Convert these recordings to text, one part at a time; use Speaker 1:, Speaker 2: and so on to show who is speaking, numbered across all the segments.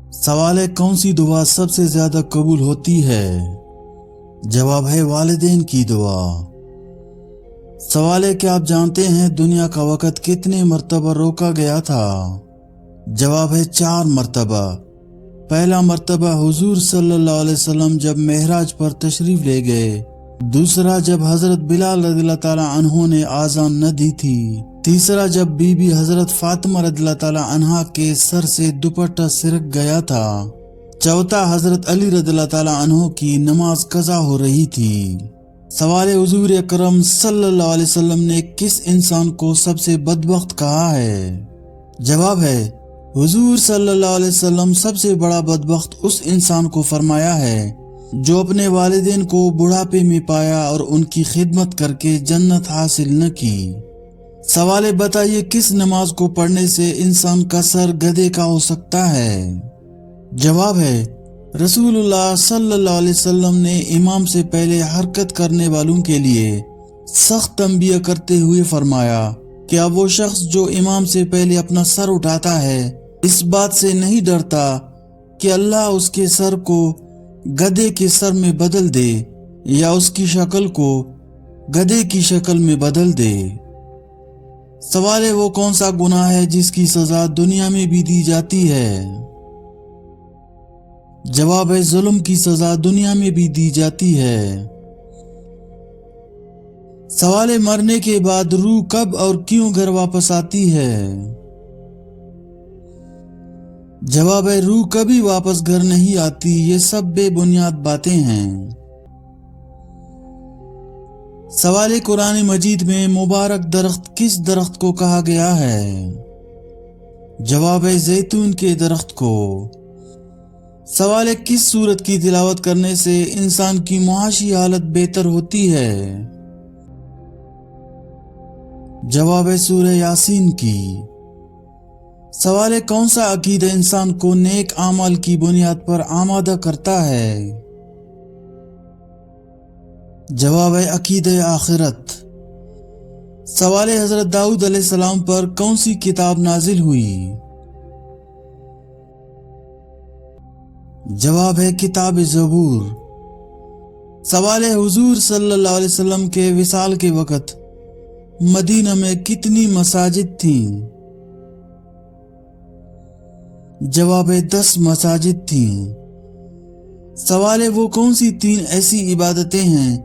Speaker 1: سوال ہے کون سی دعا سب سے زیادہ قبول ہوتی ہے؟ جواب ہے والدین کی دعا۔ سوال ہے کہ آپ جانتے ہیں دنیا کا وقت کتنے مرتبہ روکا گیا تھا؟ جواب ہے 4 مرتبہ۔ پہلا مرتبہ حضور صلی اللہ علیہ وسلم جب معراج پر تشریف لے گئے، دوسرا جب حضرت بلال رضی اللہ تعالی عنہ نے آذان نہ دی تھی، تیسرا جب بی بی حضرت فاطمہ رضی اللہ تعالی عنہا کے سر سے دوپٹہ سرک گیا تھا، چوتھا حضرت علی رضی اللہ تعالی عنہ کی نماز قضا ہو رہی تھی۔ سوال حضور اکرم صلی اللہ علیہ وسلم نے کس انسان کو سب سے بدبخت کہا ہے؟ جواب ہے حضور صلی اللہ علیہ وسلم سب سے بڑا بدبخت اس انسان کو فرمایا ہے جو اپنے والدین کو بڑھاپے میں پایا اور ان کی خدمت کر کے جنت حاصل نہ کی۔ سوال بتائیے کس نماز کو پڑھنے سے انسان کا سر گدھے کا ہو سکتا ہے؟ جواب ہے رسول اللہ صلی اللہ علیہ وسلم نے امام سے پہلے حرکت کرنے والوں کے لیے سخت تنبیہ کرتے ہوئے فرمایا کہ اب وہ شخص جو امام سے پہلے اپنا سر اٹھاتا ہے اس بات سے نہیں ڈرتا کہ اللہ اس کے سر کو گدھے کے سر میں بدل دے یا اس کی شکل کو گدھے کی شکل میں بدل دے۔ سوال ہے وہ کون سا گناہ ہے جس کی سزا دنیا میں بھی دی جاتی ہے؟ جواب ہے ظلم کی سزا دنیا میں بھی دی جاتی ہے۔ سوال ہے مرنے کے بعد روح کب اور کیوں گھر واپس آتی ہے؟ جواب ہے روح کبھی واپس گھر نہیں آتی، یہ سب بے بنیاد باتیں ہیں۔ سوال قرآن مجید میں مبارک درخت کس درخت کو کہا گیا ہے؟ جواب ہے زیتون کے درخت کو۔ سوال کس سورت کی تلاوت کرنے سے انسان کی معاشی حالت بہتر ہوتی ہے؟ جواب ہے سورہ یاسین کی۔ سوال ہے کون سا عقیدہ انسان کو نیک اعمال کی بنیاد پر آمادہ کرتا ہے؟ جواب ہے عقیدہ آخرت۔ سوال ہے حضرت داؤد علیہ السلام پر کون سی کتاب نازل ہوئی؟ جواب ہے کتاب زبور۔ سوال ہے حضور صلی اللہ علیہ وسلم کے وصال کے وقت مدینہ میں کتنی مساجد تھیں؟ جواب ہے 10 مساجد تھیں۔ سوال ہے وہ کون سی 3 ایسی عبادتیں ہیں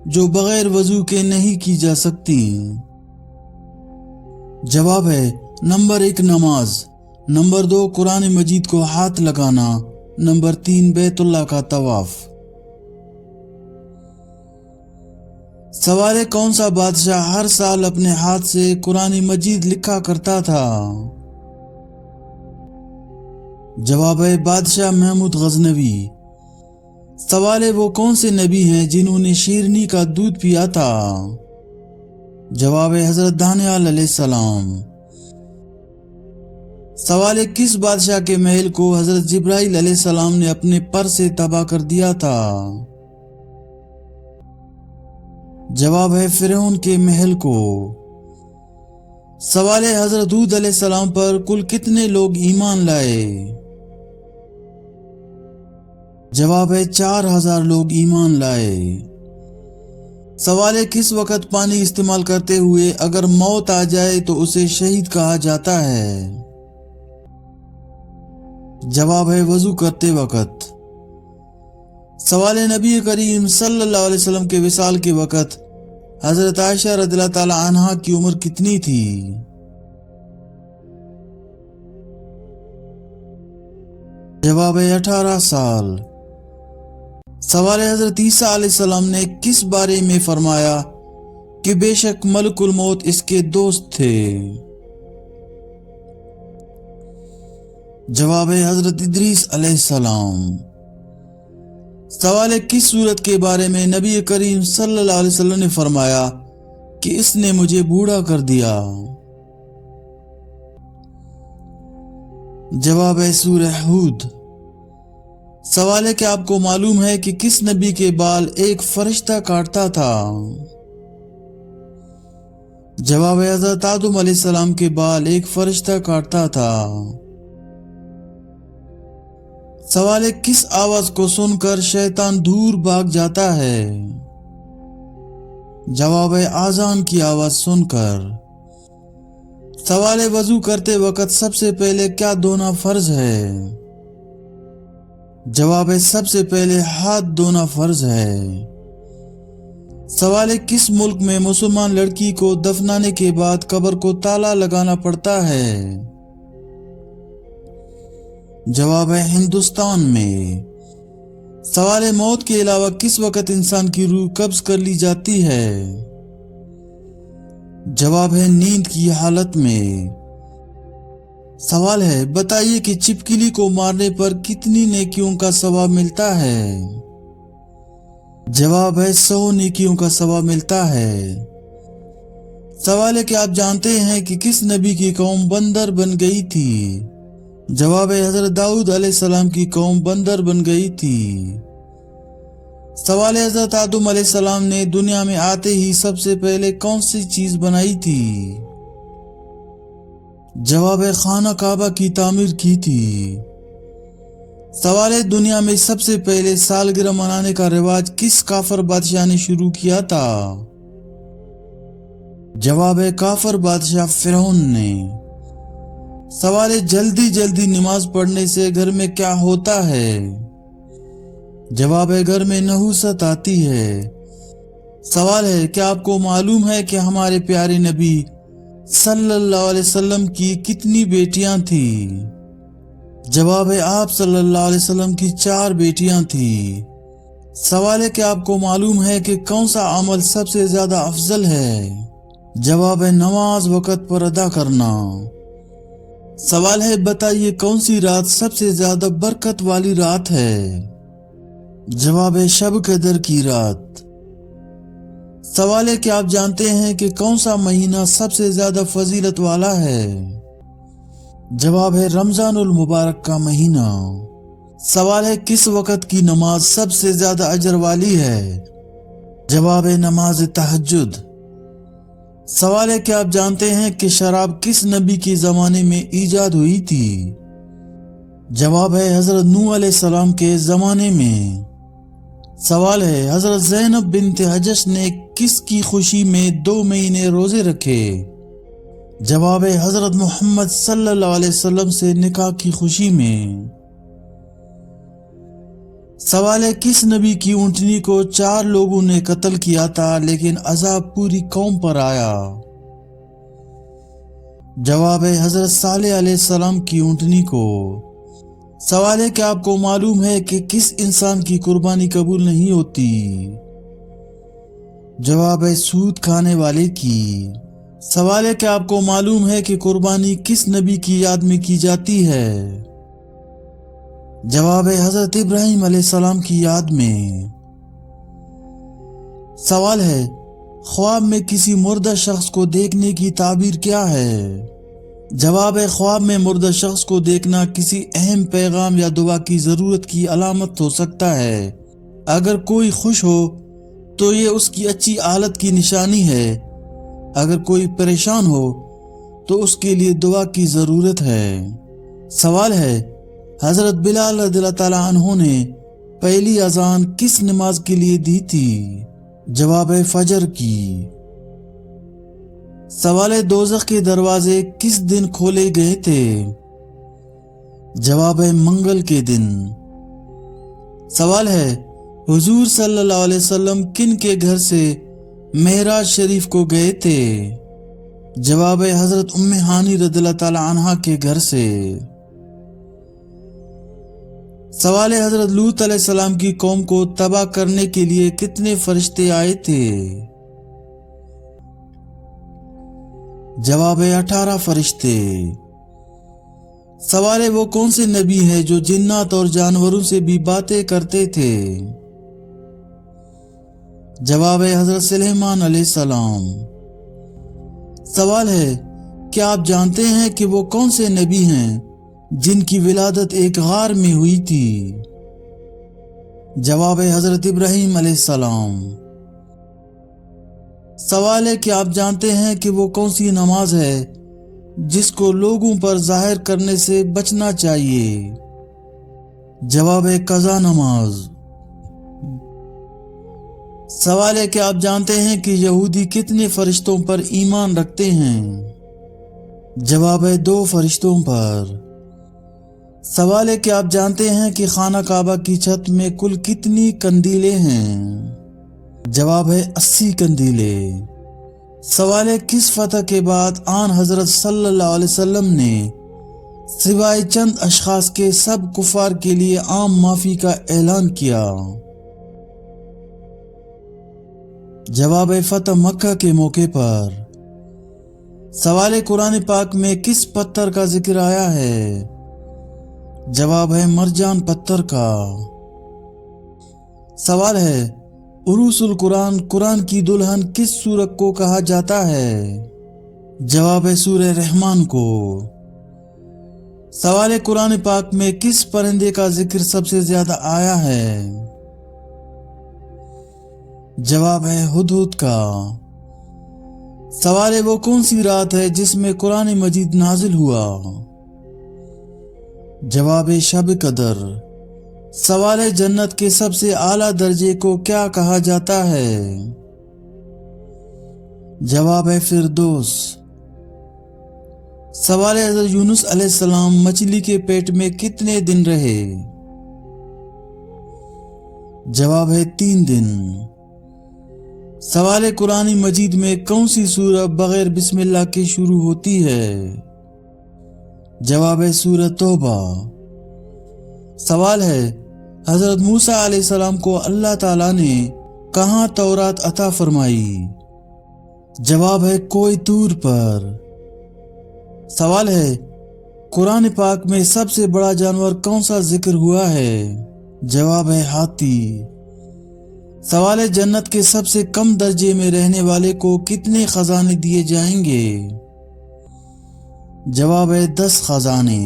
Speaker 1: جو بغیر وضو کے نہیں کی جا سکتی؟ جواب ہے نمبر 1 نماز، نمبر 2 قرآن مجید کو ہاتھ لگانا، نمبر 3 بیت اللہ کا طواف۔ سوال ہے کون سا بادشاہ ہر سال اپنے ہاتھ سے قرآن مجید لکھا کرتا تھا؟ جواب ہے بادشاہ محمود غزنوی۔ سوال ہے وہ کون سے نبی ہیں جنہوں نے شیرنی کا دودھ پیا تھا؟ جواب ہے حضرت دانیال علیہ السلام۔ سوال ہے کس بادشاہ کے محل کو حضرت جبرائیل علیہ السلام نے اپنے پر سے تباہ کر دیا تھا؟ جواب ہے فرعون کے محل کو۔ سوال ہے حضرت ہود علیہ السلام پر کل کتنے لوگ ایمان لائے؟ جواب ہے 4000 لوگ ایمان لائے۔ سوال ہے کس وقت پانی استعمال کرتے ہوئے اگر موت آ جائے تو اسے شہید کہا جاتا ہے؟ جواب ہے وضو کرتے وقت۔ سوال ہے نبی کریم صلی اللہ علیہ وسلم کے وصال کے وقت حضرت عائشہ رضی اللہ تعالی عنہا کی عمر کتنی تھی؟ جواب ہے 18 سال۔ سوال ہے حضرت عیسیٰ علیہ السلام نے کس بارے میں فرمایا کہ بے شک ملک الموت اس کے دوست تھے؟ جواب ہے حضرت ادریس علیہ السلام۔ سوال ہے کس سورت کے بارے میں نبی کریم صلی اللہ علیہ وسلم نے فرمایا کہ اس نے مجھے بوڑھا کر دیا؟ جواب ہے سورہ ہود۔ سوال ہے کہ آپ کو معلوم ہے کہ کس نبی کے بال ایک فرشتہ کاٹتا تھا؟ جواب ہے حضرت آدم علیہ السلام کے بال ایک فرشتہ کاٹتا تھا۔ सवाल है, किस आवाज को सुनकर शैतान दूर भाग जाता है? जवाब है, आजान की आवाज सुनकर। सवाल है, वजू करते वक्त सबसे पहले क्या धोना फर्ज है? जवाब है, सबसे पहले हाथ धोना फर्ज है। सवाल है, किस मुल्क में मुसलमान लड़की को दफनाने के बाद कब्र को ताला लगाना पड़ता है? जवाब है, हिंदुस्तान में। सवाल है, मौत के अलावा किस वक्त इंसान की रूह कब्ज कर ली जाती है? जवाब है, नींद की हालत में। सवाल है, बताइए कि छिपकली को मारने पर कितनी नेकियों का सवाब मिलता है? जवाब है, 100 नेकियों का सवाब मिलता है। सवाल है कि आप जानते हैं कि किस नबी की कौम बंदर बन गई थी? जवाब है, हजरत दाऊद अलैहिस्सलाम की कौम बंदर बन गई थी। सवाल है, हजरत आदम अलैहिस्सलाम ने दुनिया में आते ही सबसे पहले कौन सी चीज बनाई थी? जवाब है, खाना काबा की तामीर की थी। सवाल है, दुनिया में सबसे पहले सालगिरह मनाने का रिवाज किस काफर बादशाह ने शुरू किया था? जवाब है, काफर बादशाह फिरौन ने। सवाल है, जल्दी जल्दी नमाज पढ़ने से घर में क्या होता है? जवाब है, घर में नहुसत आती है। सवाल है, क्या आपको मालूम है कि हमारे प्यारे नबी सल्लल्लाहु अलैहि वसल्लम की कितनी बेटियां थी? जवाब है, आप सल्लल्लाहु अलैहि वसल्लम की 4 बेटियां थी। सवाल है, क्या आपको मालूम है कि कौन सा अमल सबसे ज्यादा अफजल है? जवाब है, नमाज वक्त पर अदा करना। सवाल है, बताइए कौन सी रात सबसे ज्यादा बरकत वाली रात है? जवाब है, शब कदर की रात। सवाल है, क्या आप जानते हैं कि कौन सा महीना सबसे ज्यादा फजीलत वाला है? जवाब है, रमजानुल मुबारक का महीना। सवाल है, किस वक्त की नमाज सबसे ज्यादा अजर वाली है? जवाब है, नमाज तहज्जुद। सवाल है, क्या आप जानते हैं कि शराब किस नबी के जमाने में ईजाद हुई थी? जवाब है, हजरत नूह अलैहिस्सलाम के जमाने में। सवाल है, हजरत ज़ैनब बिन्त हजश ने किसकी खुशी में 2 महीने रोजे रखे? जवाब है, हजरत मोहम्मद सल्लल्लाहु अलैहि वसल्लम से निकाह की खुशी में। सवाल है, किस नबी की ऊंटनी को 4 लोगों ने कत्ल किया था लेकिन अजाब पूरी कौम पर आया? जवाब है, हजरत सालेह अलैहिस्सलाम की ऊंटनी को। सवाल है, क्या आपको मालूम है कि किस इंसान की कुर्बानी कबूल नहीं होती? जवाब है, सूद खाने वाले की। सवाल है, क्या आपको मालूम है कि कुर्बानी किस नबी की याद में की जाती है? जवाब है, हजरत इब्राहिम अलैहिस्सलाम की याद में। सवाल है, ख्वाब में किसी मुर्दा शख्स को देखने की ताबीर क्या है? जवाब है, ख्वाब में मुर्दा शख्स को देखना किसी अहम पैगाम या दुआ की जरूरत की अलामत हो सकता है। अगर कोई खुश हो तो ये उसकी अच्छी हालत की निशानी है, अगर कोई परेशान हो तो उसके लिए दुआ की जरूरत है। सवाल है, हजरत बिलाल रज़ियल्लाहु ताला अन्हु ने पहली अजान किस नमाज के लिए दी थी? जवाब है, फजर की। सवाल है, दोज़ख के दरवाजे किस दिन खोले गए थे? जवाब है, मंगल के दिन। सवाल है, हुजूर सल्लल्लाहु अलैहि वसल्लम किन के घर से मेराज शरीफ को गए थे? जवाब है, हजरत उम्मे हानी रज़ियल्लाहु ताला अन्हा के घर से। सवाल है, हजरत लूत अलैहिस्सलाम की कौम को तबाह करने के लिए कितने फरिश्ते आए थे? जवाब है, 18 फरिश्ते। सवाल है, वो कौन से नबी है जो जिन्नात और जानवरों से भी बातें करते थे? जवाब है, हजरत सुलेमान अलैहिस्सलाम। सवाल है, क्या आप जानते हैं कि वो कौन से नबी हैं जिनकी विलादत एक गार में हुई थी? जवाब है, हजरत इब्राहिम अलैहिस्सलाम। सवाल है कि आप जानते हैं कि वो कौन सी नमाज है जिसको लोगों पर जाहिर करने से बचना चाहिए? जवाब है कज़ा नमाज। सवाल है कि आप जानते हैं कि यहूदी कितने फरिश्तों पर ईमान रखते हैं? जवाब है 2 फरिश्तों पर। सवाल है कि आप जानते हैं कि खाना काबा की छत में कुल कितनी कंदीलें हैं? जवाब है 80 कंदीलें। सवाल है किस फतह के बाद आन हजरत सल्लल्लाहु अलैहि वसल्लम ने सिवाय चंद अशखास के सब कुफार के लिए आम माफी का ऐलान किया? जवाब है फतह मक्का के मौके पर। सवाल है कुरान पाक में किस पत्थर का जिक्र आया है? जवाब है मरजान पत्थर का। सवाल है उरूसुल कुरान, कुरान की दुल्हन किस सूरत को कहा जाता है? जवाब है सूरह रहमान को। सवाल है कुरान पाक में किस परिंदे का जिक्र सबसे ज्यादा आया है? जवाब है हुदहुद का। सवाल है वो कौन सी रात है जिसमें कुरान मजीद नाजिल हुआ? जवाब है शब कदर। सवाल है जन्नत के सबसे आला दर्जे को क्या कहा जाता है? जवाब है फिरदौस। सवाल है हज़रत यूनुस अलैहिस्सलाम मछली के पेट में कितने दिन रहे? जवाब है 3 दिन। सवाल है कुरान मजीद में कौन सी सूरह बगैर बिस्मिल्लाह के शुरू होती है? जवाब है सूरह तौबा। सवाल है हजरत मूसा अलैहिस्सलाम को अल्लाह ताला ने कहां तौरात अता फरमाई? जवाब है कोई तूर पर। सवाल है कुरान पाक में सबसे बड़ा जानवर कौन सा जिक्र हुआ है? जवाब है हाथी। सवाल है जन्नत के सबसे कम दर्जे में रहने वाले को कितने खजाने दिए जाएंगे? जवाब है 10 खजाने।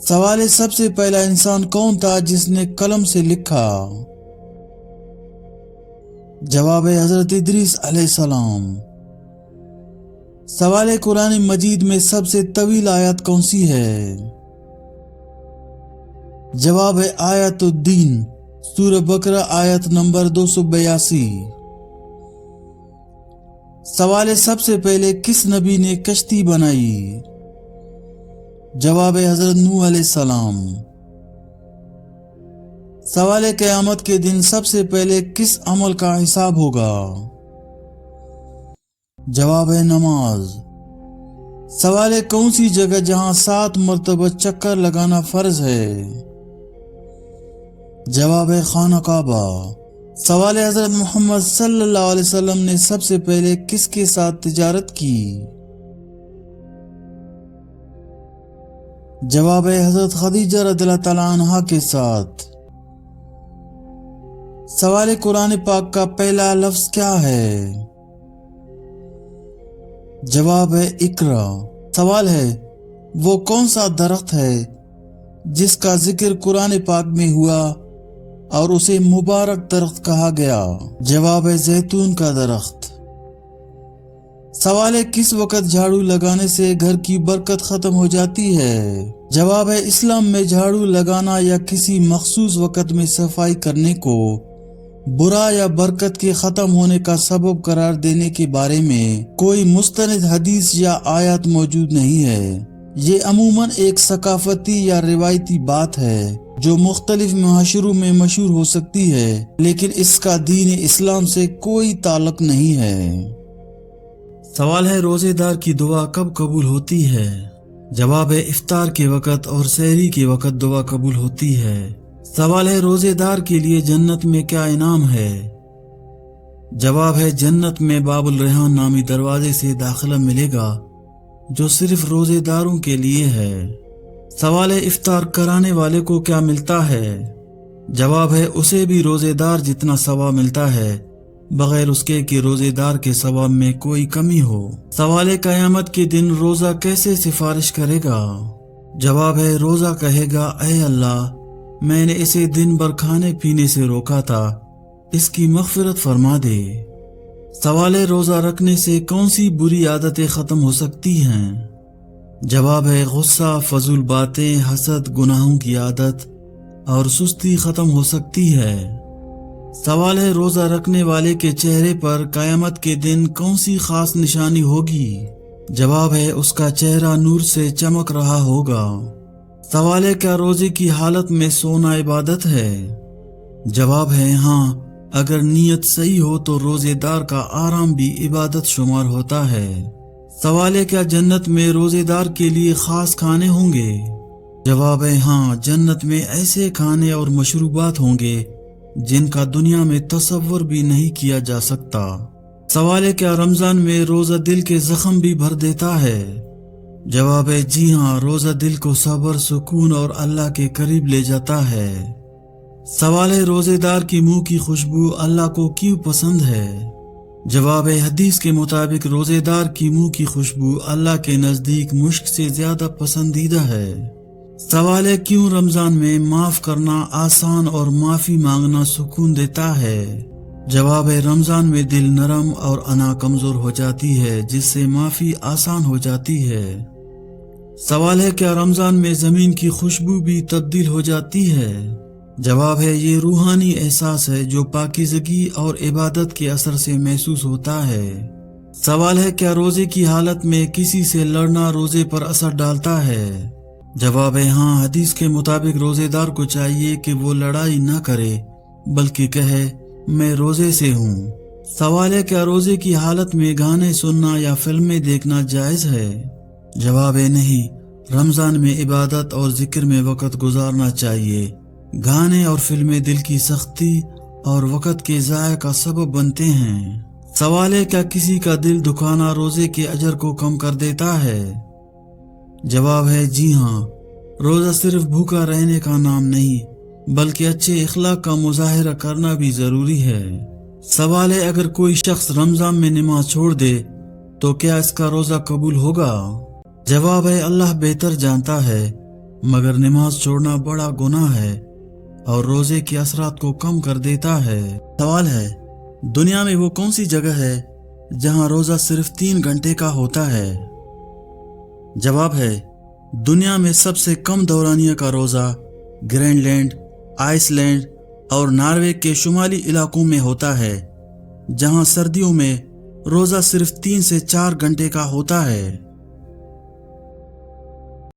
Speaker 1: सवाल है सबसे पहला इंसान कौन था जिसने कलम से लिखा? जवाब है हजरत इदरीस अलैहिस्सलाम। सवाल है कुरान मजीद में सबसे तवील आयत कौन सी है? जवाब है आयतुद्दीन, सूरह बकरा आयत नंबर 282। सवाल है सबसे पहले किस नबी ने कश्ती बनाई? जवाब है हजरत नूह अलैहिस्सलाम। सवाल है क़यामत के दिन सबसे पहले किस अमल का हिसाब होगा? जवाब है नमाज। सवाल है कौन सी जगह जहां 7 मरतबा चक्कर लगाना फर्ज है? जवाब है खाना काबा। सवाल है हजरत मोहम्मद सल्लल्लाहु अलैहि वसल्लम ने सबसे पहले किसके साथ तिजारत की? जवाब है हजरत खदीजा रज़ियल्लाहु तआला अन्हा के साथ। सवाल है कुरान पाक का पहला लफ्ज क्या है? जवाब है इकरा। सवाल है वो कौन सा दरख्त है जिसका जिक्र कुरान पाक में हुआ और उसे मुबारक दरख्त कहा गया? जवाब है जैतून का दरख्त। सवाल है किस वक्त झाड़ू लगाने से घर की बरकत खत्म हो जाती है? जवाब है इस्लाम में झाड़ू लगाना या किसी मखसूस वक्त में सफाई करने को बुरा या बरकत के खत्म होने का सबब करार देने के बारे में कोई मुस्तनिद हदीस या आयत मौजूद नहीं है। ये अमूमन एक सकाफती या रिवायती बात है जो मुख्तलिफ मुआशरों में मशहूर हो सकती है, लेकिन इसका दीन इस्लाम से कोई ताल्लुक नहीं है। सवाल है रोजेदार की दुआ कब कबूल होती है? जवाब है इफ्तार के वक़्त और सहरी के वक़्त दुआ कबूल होती है। सवाल है रोजेदार के लिए जन्नत में क्या इनाम है? जवाब है जन्नत में बाबुल रेहान नामी दरवाजे से दाखिला मिलेगा जो सिर्फ रोजेदारों के लिए है। सवाल है इफ्तार कराने वाले को क्या मिलता है? जवाब है उसे भी रोजेदार जितना सवाब मिलता है बगैर उसके कि रोजेदार के सवाब में कोई कमी हो। सवाल है क़यामत के दिन रोजा कैसे सिफारिश करेगा? जवाब है रोजा कहेगा ऐ अल्लाह मैंने इसे दिन भर खाने पीने से रोका था, इसकी मग़फ़िरत फरमा दे। सवाल है रोजा रखने से कौन सी बुरी आदतें खत्म हो सकती हैं? जवाब है गुस्सा, फजूल बातें, हसद, गुनाहों की आदत اور سستی ختم ہو سکتی ہے۔ سوال ہے، روزہ رکھنے والے کے چہرے پر قیامت کے دن کون سی خاص نشانی ہوگی؟ جواب ہے، اس کا چہرہ نور سے چمک رہا ہوگا۔ سوال ہے، کیا روزے کی حالت میں سونا عبادت ہے؟ جواب ہے ہاں، اگر نیت صحیح ہو تو روزے دار کا آرام بھی عبادت شمار ہوتا ہے۔ سوال ہے، کیا جنت میں روزے دار کے لیے خاص کھانے ہوں گے؟ جواب ہے ہاں، جنت میں ایسے کھانے اور مشروبات ہوں گے جن کا دنیا میں تصور بھی نہیں کیا جا سکتا۔ سوال ہے، کیا رمضان میں روزہ دل کے زخم بھی بھر دیتا ہے؟ جواب ہے جی ہاں، روزہ دل کو صبر، سکون اور اللہ کے قریب لے جاتا ہے۔ سوال ہے، روزے دار کی منہ کی خوشبو اللہ کو کیوں پسند ہے؟ جواب ہے، حدیث کے مطابق روزے دار کی منہ کی خوشبو اللہ کے نزدیک مشک سے زیادہ پسندیدہ ہے۔ سوال ہے، کیوں رمضان میں معاف کرنا آسان اور معافی مانگنا سکون دیتا ہے؟ جواب ہے، رمضان میں دل نرم اور انا کمزور ہو جاتی ہے، جس سے معافی آسان ہو جاتی ہے۔ سوال ہے، کیا رمضان میں زمین کی خوشبو بھی تبدیل ہو جاتی ہے؟ جواب ہے، یہ روحانی احساس ہے جو پاکیزگی اور عبادت کے اثر سے محسوس ہوتا ہے۔ سوال ہے، کیا روزے کی حالت میں کسی سے لڑنا روزے پر اثر ڈالتا ہے؟ جواب ہے ہاں، حدیث کے مطابق روزے دار کو چاہیے کہ وہ لڑائی نہ کرے بلکہ کہے میں روزے سے ہوں۔ سوال ہے، کیا روزے کی حالت میں گانے سننا یا فلمیں دیکھنا جائز ہے؟ جواب ہے نہیں، رمضان میں عبادت اور ذکر میں وقت گزارنا چاہیے۔ گانے اور فلمیں دل کی سختی اور وقت کے ضائع کا سبب بنتے ہیں۔ سوال ہے، کیا کسی کا دل دکھانا روزے کے اجر کو کم کر دیتا ہے؟ جواب ہے جی ہاں، روزہ صرف بھوکا رہنے کا نام نہیں بلکہ اچھے اخلاق کا مظاہرہ کرنا بھی ضروری ہے۔ سوال ہے، اگر کوئی شخص رمضان میں نماز چھوڑ دے تو کیا اس کا روزہ قبول ہوگا؟ جواب ہے، اللہ بہتر جانتا ہے، مگر نماز چھوڑنا بڑا گناہ ہے اور روزے کے اثرات کو کم کر دیتا ہے۔ سوال ہے، دنیا میں وہ کون سی جگہ ہے جہاں روزہ صرف 3 گھنٹے کا ہوتا ہے؟ جواب ہے، دنیا میں سب سے کم دورانیہ کا روزہ گرینڈ لینڈ، آئس لینڈ اور ناروے کے شمالی علاقوں میں ہوتا ہے، جہاں سردیوں میں روزہ صرف 3 سے 4 گھنٹے کا ہوتا ہے۔